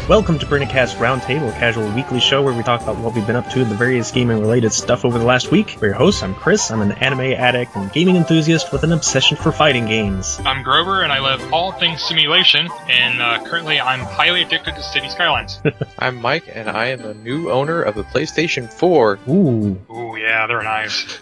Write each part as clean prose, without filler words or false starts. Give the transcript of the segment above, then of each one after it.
Welcome to PrinnyCast Roundtable, a casual weekly show where we talk about what we've been up to and the various gaming-related stuff over the last week. We're your hosts. I'm Chris. I'm an anime addict and gaming enthusiast with an obsession for fighting games. I'm Grover, and I love all things simulation, and currently I'm highly addicted to City Skylines. I'm Mike, and I am a new owner of a PlayStation 4. Ooh, yeah, they're nice.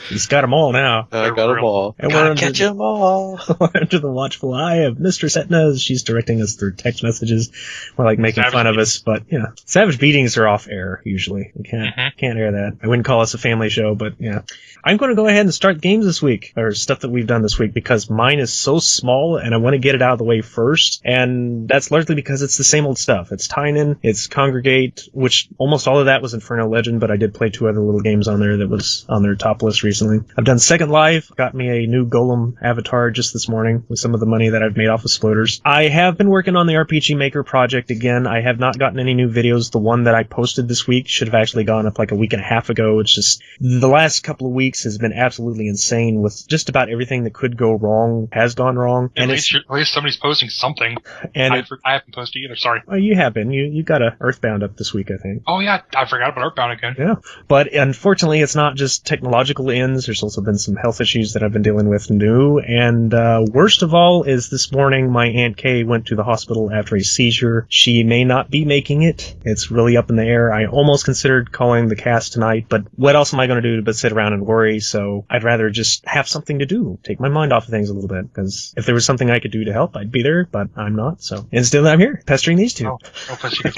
He's got them all now. I got them all. And Gotta catch them all. Under the watchful eye of Mistress Etna, as she's directing us through text messages. We're like making fun of us, but yeah. Savage beatings are off air, usually. We can't air that. I wouldn't call us a family show, but yeah. I'm going to go ahead and start games this week, or stuff that we've done this week, because mine is so small, and I want to get it out of the way first, and that's largely because it's the same old stuff. It's Tynan, it's Congregate, which almost all of that was Inferno Legend, but I did play 2 other little games on there that was on their top list recently. I've done Second Life, got me a new Golem avatar just this morning with some of the money that I've made off of Sploders. I have been working on the RPG Maker project again. I have not gotten any new videos. The one that I posted this week should have actually gone up like a week and a half ago. It's just the last couple of weeks has been absolutely insane with just about everything that could go wrong has gone wrong. At least somebody's posting something. And I haven't posted either, sorry. Oh, you have been. You got a Earthbound up this week, I think. Oh yeah, I forgot about Earthbound again. Yeah. But unfortunately, it's not just technological ends. There's also been some health issues that I've been dealing with new. And worst of all is this morning, my Aunt Kay went to the hospital after a seizure. She may not be making it. It's really up in the air. I almost considered calling the cast tonight, but what else am I going to do but sit around and worry? So I'd rather just have something to do, take my mind off of things a little bit, because if there was something I could do to help, I'd be there, but I'm not. So instead, I'm here pestering these two. Hopefully she gets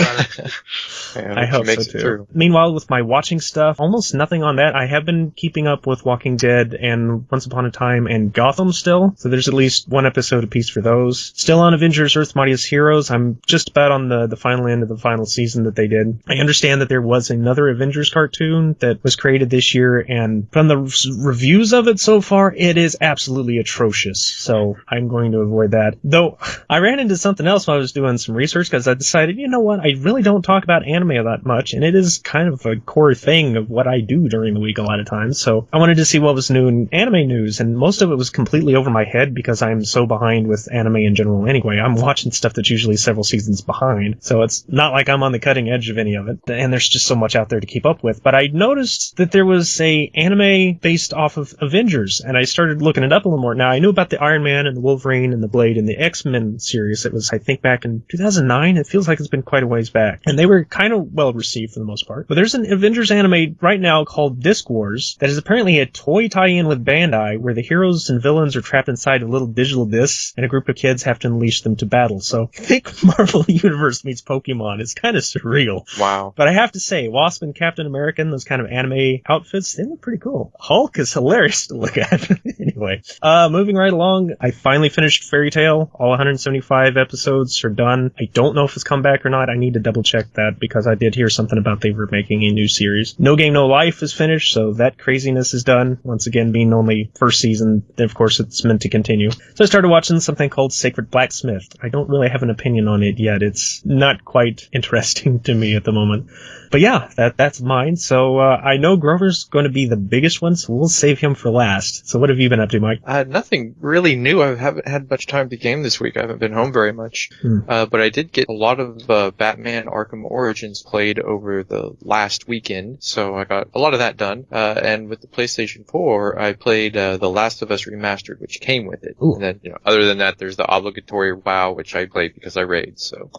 better. I hope so too. Meanwhile, with my watching stuff, almost nothing on that. I have been keeping up with Walking Dead and Once Upon a Time and Gotham still, so there's at least 1 episode apiece for those. Still on Avengers Earth's Mightiest Heroes. I'm just about on the final end of the final season that they did. I understand that there was another Avengers cartoon that was created this year, and from the reviews of it so far, it is absolutely atrocious, so I'm going to avoid that. Though, I ran into something else while I was doing some research, because I decided, you know what, I really don't talk about anime that much, and it is kind of a core thing of what I do during the week a lot of times, so I wanted to see what was new in anime news, and most of it was completely over my head, because I'm so behind with anime in general anyway. I'm watching stuff that's usually several seasons behind, so it's not like I'm on the cutting edge of any of it, and there's just so much out there to keep up with. But I noticed that there was a anime based off of Avengers, and I started looking it up a little more. Now, I knew about the Iron Man and the Wolverine and the Blade and the X-Men series. It was, I think, back in 2009. It feels like it's been quite a ways back. And they were kind of well received for the most part. But there's an Avengers anime right now called Disc Wars that is apparently a toy tie-in with Bandai, where the heroes and villains are trapped inside a little digital discs, and a group of kids have to unleash them to battle. So I think Marvel Universe meets Pokemon. It's kind of surreal. Wow. But I have to say, Wasp and Captain America, those kind of anime outfits, they look pretty cool. Hulk is hilarious to look at. Anyway, moving right along, I finally finished Fairy Tail. All 175 episodes are done. I don't know if it's come back or not. I need to double check that, because I did hear something about they were making a new series. No Game No Life is finished, so that craziness is done. Once again, being only first season, of course it's meant to continue. So I started watching something called Sacred Blacksmith. I don't really have an opinion on it yet. It's not quite interesting to me at the moment. But yeah, that's mine. So I know Grover's going to be the biggest one, so we'll save him for last. So what have you been up to, Mike? Nothing really new. I haven't had much time to game this week. I haven't been home very much. But I did get a lot of Batman Arkham Origins played over the last weekend, so I got a lot of that done. And with the PlayStation 4, I played The Last of Us Remastered, which came with it. Ooh. And then, other than that, there's the obligatory WoW, which I played because I raid. So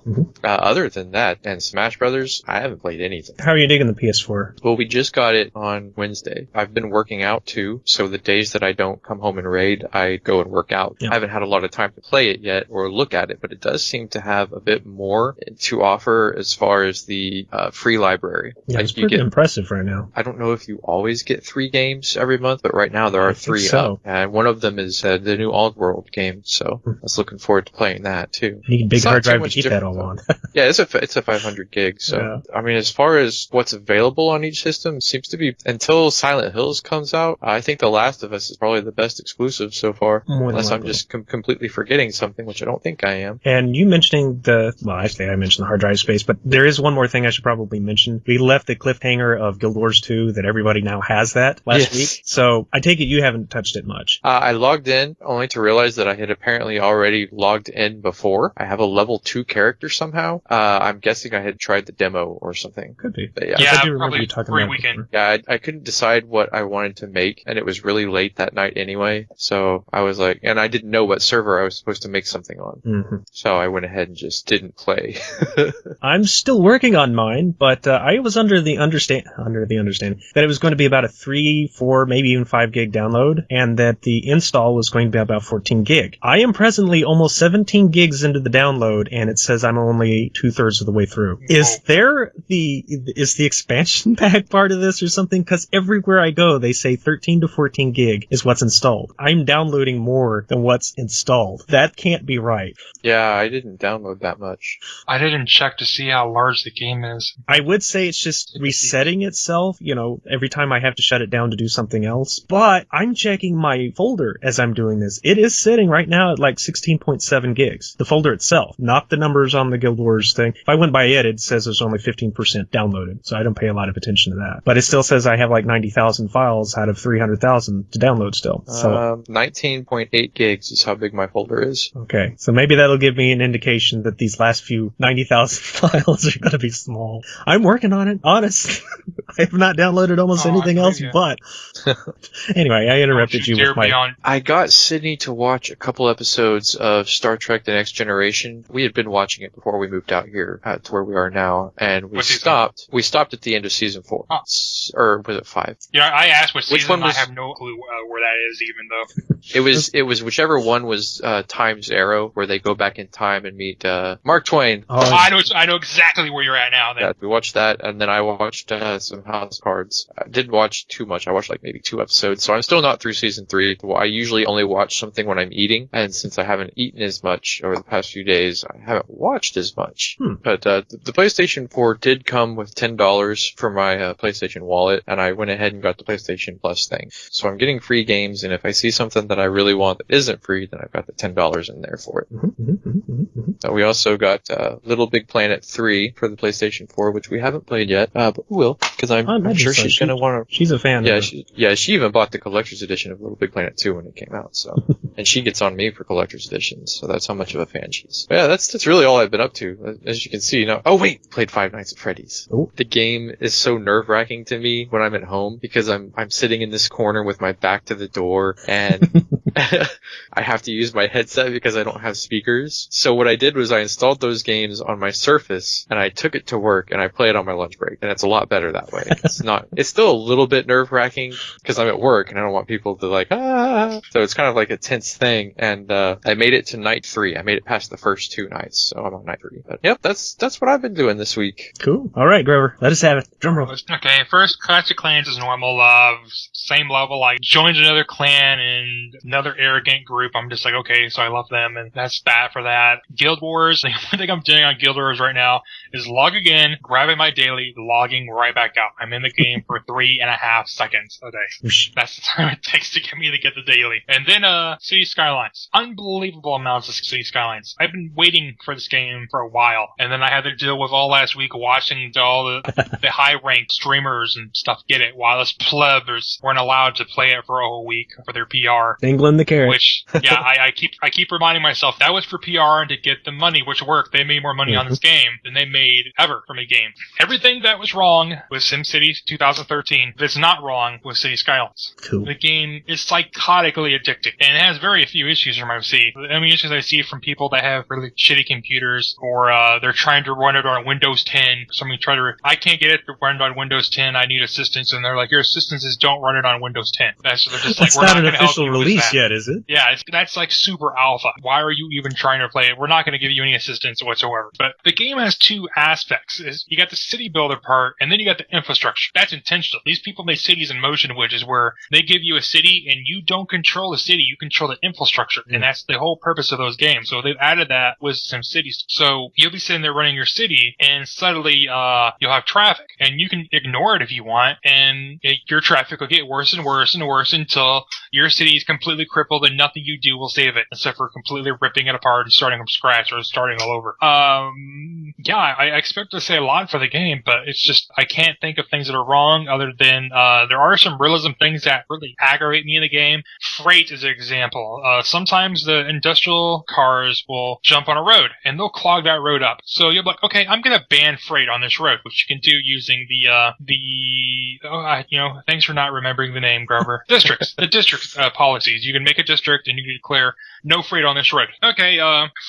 other than that, and Smash Brothers, I haven't played anything. How are you digging the PS4? Well, we just got it on Wednesday. I've been working out too, so the days that I don't come home and raid, I go and work out. Yeah. I haven't had a lot of time to play it yet or look at it, but it does seem to have a bit more to offer as far as the free library. Yeah, it's pretty impressive right now. I don't know if you always get 3 games every month, but right now there are 3 up. And one of them is the new Oddworld game, so I was looking forward to playing that too. You need a big hard drive to keep that all on. Yeah, it's a 500 gig, so yeah. I mean, as far as what's available on each system, seems to be, until Silent Hills comes out, I think The Last of Us is probably the best exclusive so far. Unless I'm just completely forgetting something, which I don't think I am. And you mentioning actually I mentioned the hard drive space, but there is one more thing I should probably mention. We left the cliffhanger of Guild Wars 2 that everybody now has that last week. So I take it you haven't touched it much. I logged in only to realize that I had apparently already logged in before. I have a level 2 character after somehow. I'm guessing I had tried the demo or something. Could be. But I do remember you talking about weekend. Yeah, I couldn't decide what I wanted to make, and it was really late that night anyway. So I was like, and I didn't know what server I was supposed to make something on. Mm-hmm. So I went ahead and just didn't play. I'm still working on mine, but I was under the understanding that it was going to be about a 3, 4, maybe even 5 gig download, and that the install was going to be about 14 gig. I am presently almost 17 gigs into the download, and it says I'm only 2/3 of the way through. Is the expansion pack part of this or something? Because everywhere I go, they say 13 to 14 gig is what's installed. I'm downloading more than what's installed. That can't be right. Yeah, I didn't download that much. I didn't check to see how large the game is. I would say it's just resetting itself, every time I have to shut it down to do something else. But I'm checking my folder as I'm doing this. It is sitting right now at like 16.7 gigs. The folder itself, not the numbers on the Guild Wars thing. If I went by it says there's only 15% downloaded, so I don't pay a lot of attention to that. But it still says I have like 90,000 files out of 300,000 to download still. So 19.8 gigs is how big my folder is. Okay, so maybe that'll give me an indication that these last few 90,000 files are going to be small. I'm working on it, honest. I have not downloaded almost anything else, but anyway, I interrupted you with my... I got Sydney to watch a couple episodes of Star Trek The Next Generation. We had been watching it before we moved out here to where we are now, and we stopped. We stopped at the end of season 4. Huh. Or was it 5? Yeah, I asked what season. Which one was... I have no clue where that is even, though. It was whichever one was Time's Arrow, where they go back in time and meet Mark Twain. Oh, I know exactly where you're at now. Then. Yeah, we watched that, and then I watched some House Cards. I didn't watch too much. I watched like maybe 2 episodes, so I'm still not through season 3. I usually only watch something when I'm eating, and since I haven't eaten as much over the past few days, I haven't watched as much. But the PlayStation 4 did come with $10 for my PlayStation wallet, and I went ahead and got the PlayStation Plus thing. So I'm getting free games, and if I see something that I really want that isn't free, then I've got the $10 in there for it. We also got Little Big Planet 3 for the PlayStation 4, which we haven't played yet, but we will, because I'm sure she's going to want to... She's a fan. Yeah, she even bought the collector's edition of Little Big Planet 2 when it came out, so... And she gets on me for collector's editions, so that's how much of a fan she is. But yeah, that's really all I've been up to, as you can see. Now, played Five Nights at Freddy's. Ooh. The game is so nerve-wracking to me when I'm at home, because I'm sitting in this corner with my back to the door, and... I have to use my headset because I don't have speakers. So what I did was I installed those games on my Surface, and I took it to work, and I play it on my lunch break, and it's a lot better that way. It's still a little bit nerve-wracking because I'm at work, and I don't want people to so it's kind of like a tense thing, and I made it to night 3. I made it past the first 2 nights, so I'm on night 3. But yep, that's what I've been doing this week. Cool. All right, Grover, let us have it. Drum roll. Okay, first Clash of Clans is normal. Same level. I joined another clan and another arrogant group. I'm just like, okay, so I love them, and that's that for that. Guild Wars, the only thing I'm doing on Guild Wars right now is logging in, grabbing my daily, logging right back out. I'm in the game for 3.5 seconds a day. That's the time it takes to get me to get the daily. And then City Skylines. Unbelievable amounts of City Skylines. I've been waiting for this game for a while, and then I had to deal with all last week watching all the high-ranked streamers and stuff get it, while us plebs weren't allowed to play it for a whole week for their PR. England the carrot. Which, yeah, I keep reminding myself that was for PR and to get the money, which worked. They made more money on this game than they made ever from a game. Everything that was wrong with SimCity 2013 that's not wrong with City Skylines. Cool. The game is psychotically addicting, and it has very few issues from what I see. The only issues I see from people that have really shitty computers, or they're trying to run it on Windows 10. I can't get it to run on Windows 10. I need assistance, and they're like, your assistance is don't run it on Windows 10. That's not an official release yet, is it? Yeah, that's like super alpha. Why are you even trying to play it? We're not going to give you any assistance whatsoever. But the game has 2 aspects. You got the city builder part, and then you got the infrastructure. That's intentional. These people make cities in motion, which is where they give you a city, and you don't control the city. You control the infrastructure, and that's the whole purpose of those games. So they've added that with some cities. So you'll be sitting there running your city, and suddenly you'll have traffic, and you can ignore it if you want, and your traffic will get worse and worse and worse until your city is completely crippled, and nothing you do will save it, except for completely ripping it apart and starting from scratch. scratch or starting all over. Yeah, I expect to say a lot for the game, but it's just, I can't think of things that are wrong other than, there are some realism things that really aggravate me in the game. Freight is an example. Sometimes the industrial cars will jump on a road and they'll clog that road up. So you're like, okay, I'm gonna ban freight on this road, which you can do using thanks for not remembering the name, Grover. The district policies. You can make a district and you can declare no freight on this road. Okay,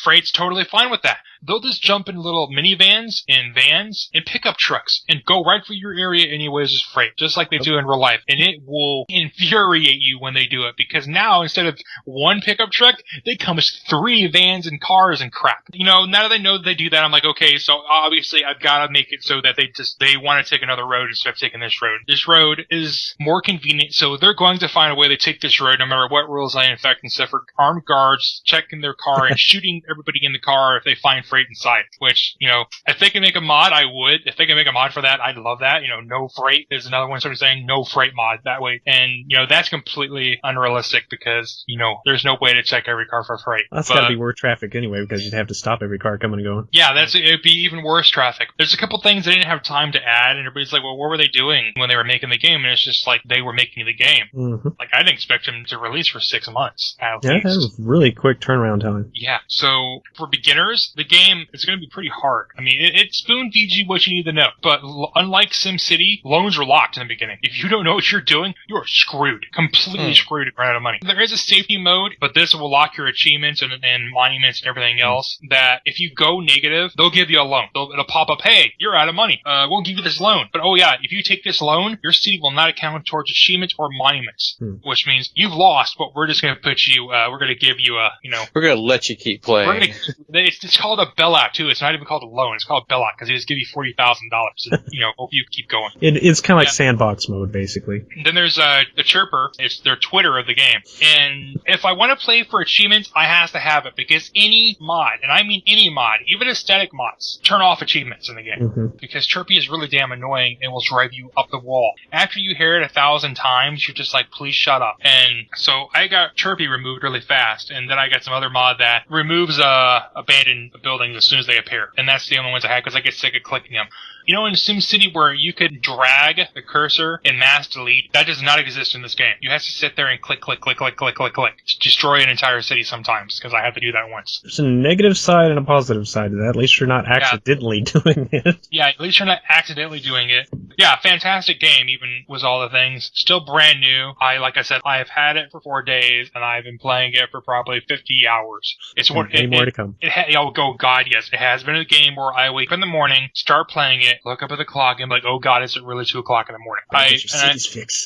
freight's totally fine with that. They'll just jump in little minivans and vans and pickup trucks and go right for your area anyways as freight, just like they do in real life. And it will infuriate you when they do it, because now instead of one pickup truck, they come as 3 vans and cars and crap. Now that I know that they do that, I'm like, okay, so obviously I've got to make it so that they want to take another road instead of taking this road. This road is more convenient, so they're going to find a way to take this road no matter what rules I infect, except for armed guards checking their car and shooting everybody in the car if they find freight inside, which, if they can make a mod, I would. If they can make a mod for that, I'd love that. No freight is another one sort of saying no freight mod that way. And, that's completely unrealistic because, there's no way to check every car for freight. That's gotta be worse traffic anyway, because you'd have to stop every car coming and going. Yeah, it'd be even worse traffic. There's a couple things they didn't have time to add, and everybody's like, well, what were they doing when they were making the game? And it's just like, they were making the game. Mm-hmm. Like, I didn't expect them to release for 6 months, at least. It was really quick turnaround time. Yeah, so for beginners, the game is going to be pretty hard. I mean, it spoon feeds you what you need to know. But unlike SimCity, loans are locked in the beginning. If you don't know what you're doing, you're screwed. Completely screwed and run out of money. There is a safety mode, but this will lock your achievements and monuments and everything else, that if you go negative, they'll give you a loan. It'll pop up, hey, you're out of money. We'll give you this loan. But oh yeah, if you take this loan, your city will not account towards achievements or monuments, which means you've lost, but we're just going to put you, we're going to give you a, We're going to let you keep playing. It's called a bailout too. It's not even called a loan. It's called a bailout because they just give you $40,000. Hope you keep going. It's kind of like sandbox mode, basically. And then there's the Chirper. It's their Twitter of the game. And if I want to play for achievements, I have to have it because any mod, and I mean any mod, even aesthetic mods, turn off achievements in the game. Mm-hmm. Because Chirpy is really damn annoying and will drive you up the wall. After you hear it 1,000 times, you're just like, please shut up. And so I got Chirpy removed really fast, and then I got some other mod that removes abandoned buildings as soon as they appear. And that's the only ones I had because I get sick of clicking them. In SimCity where you could drag the cursor and mass delete, that does not exist in this game. You have to sit there and click, click, click, click, click, click, click. Destroy an entire city sometimes, because I had to do that once. There's a negative side and a positive side to that. At least you're not accidentally doing it. Yeah, at least you're not accidentally doing it. Yeah, fantastic game, even with all the things. Still brand new. Like I said, I have had it for 4 days, and I've been playing it for probably 50 hours. It's more to come. Oh, God, yes. It has been a game where I wake up in the morning, start playing it, look up at the clock, and be like, oh God, is it really 2 o'clock in the morning?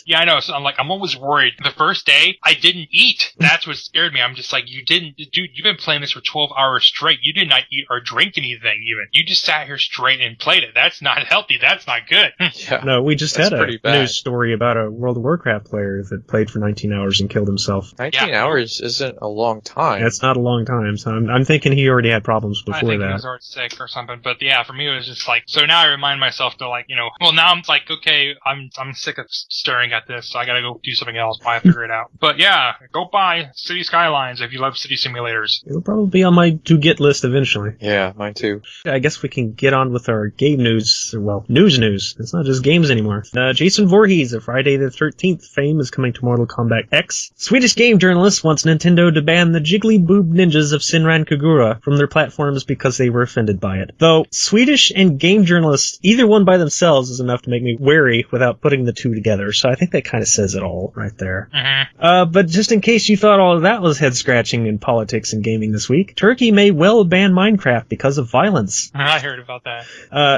Yeah, I know. So I'm always worried. The first day, I didn't eat. That's what scared me. I'm just like, you've been playing this for 12 hours straight. You did not eat or drink anything even. You just sat here straight and played it. That's not healthy. That's not good. Yeah. No, we just had a news story about a World of Warcraft player that played for 19 hours and killed himself. 19 hours isn't a long time. That's not a long time, so I'm thinking he already had problems before that. I think he was already sick or something, but yeah, for me it was just like, so now I remind myself to now I'm like, okay, I'm sick of staring at this, so I gotta go do something else, I figure it out. But yeah, go buy City Skylines if you love city simulators. It'll probably be on my to-get list eventually. Yeah, mine too. I guess we can get on with our game news, news. It's not just games anymore. Jason Voorhees of Friday the 13th fame is coming to Mortal Kombat X. Swedish game journalist wants Nintendo to ban the jiggly boob ninjas of Sinran Kagura from their platforms because they were offended by it. Though Swedish and game journalists, either one by themselves is enough to make me wary without putting the two together, so I think that kind of says it all right there. Mm-hmm. But just in case you thought all of that was head-scratching in politics and gaming this week, Turkey may well ban Minecraft because of violence. I heard about that.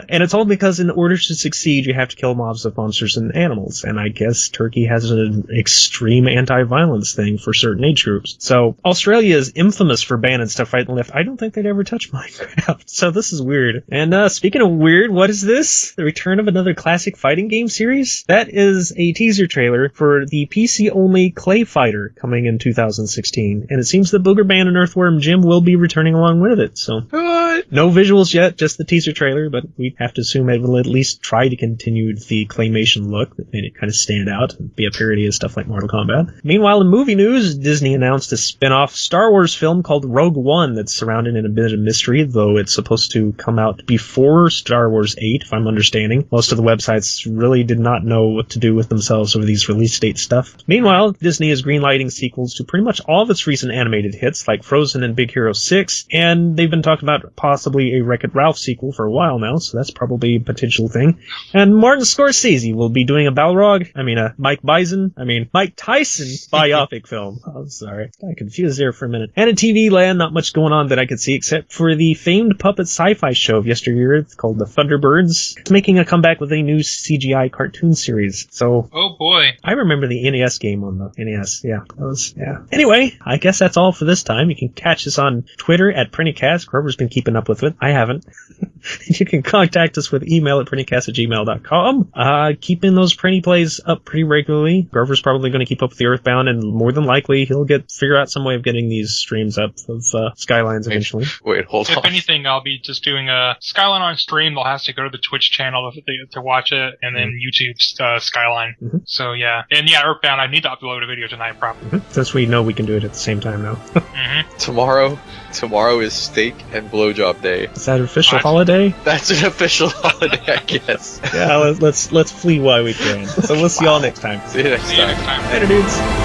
And it's all because in order to succeed, you have to kill mobs of monsters and animals, and I guess Turkey has an extreme anti-violence thing for certain age groups. So Australia is infamous for banning stuff right and left. I don't think they'd ever touch Minecraft, so this is weird. And speaking of weird, what is this? The return of another classic fighting game series? That is a teaser trailer for the PC-only Clay Fighter coming in 2016, and it seems that Booger Man and Earthworm Jim will be returning along with it, so... What? No visuals yet, just the teaser trailer, but we have to assume it will at least try to continue the claymation look that made it kind of stand out and be a parody of stuff like Mortal Kombat. Meanwhile, in movie news, Disney announced a spin-off Star Wars film called Rogue One that's surrounded in a bit of mystery, though it's supposed to come out before Star Wars 8, if I'm understanding. Most of the websites really did not know what to do with themselves over these release date stuff. Meanwhile, Disney is greenlighting sequels to pretty much all of its recent animated hits, like Frozen and Big Hero 6, and they've been talking about possibly a Wreck-It Ralph sequel for a while now, so that's probably a potential thing. And Martin Scorsese will be doing a Mike Tyson biopic film. Oh, sorry. Got confused there for a minute. And in TV land, not much going on that I could see except for the famed puppet sci-fi show of yesteryear. It's called The Thunderbirds. It's making a comeback with a new CGI cartoon series. So, oh boy. I remember the NES game on the NES. Yeah. Anyway, I guess that's all for this time. You can catch us on Twitter at PrinnyCast. Grover's been keeping up with it. I haven't. You can contact us with email at prinnycast@gmail.com. Keeping those Prinny plays up pretty regularly. Grover's probably going to keep up with the Earthbound, and more than likely he'll figure out some way of getting these streams up of Skylines eventually. Wait, hold on. If anything, I'll be just doing a Skyline on stream. They'll have to go to the Twitch channel to watch it, and then YouTube's Skyline. Mm-hmm. So yeah. And yeah, Earthbound, I need to upload a video tonight probably. Mm-hmm. Since we know we can do it at the same time now. Mm-hmm. Tomorrow is steak and blowjob day. Is that an official holiday? That's an official holiday, I guess. Yeah, let's flee while we can. So we'll see y'all next time. See you next time. Later, dudes.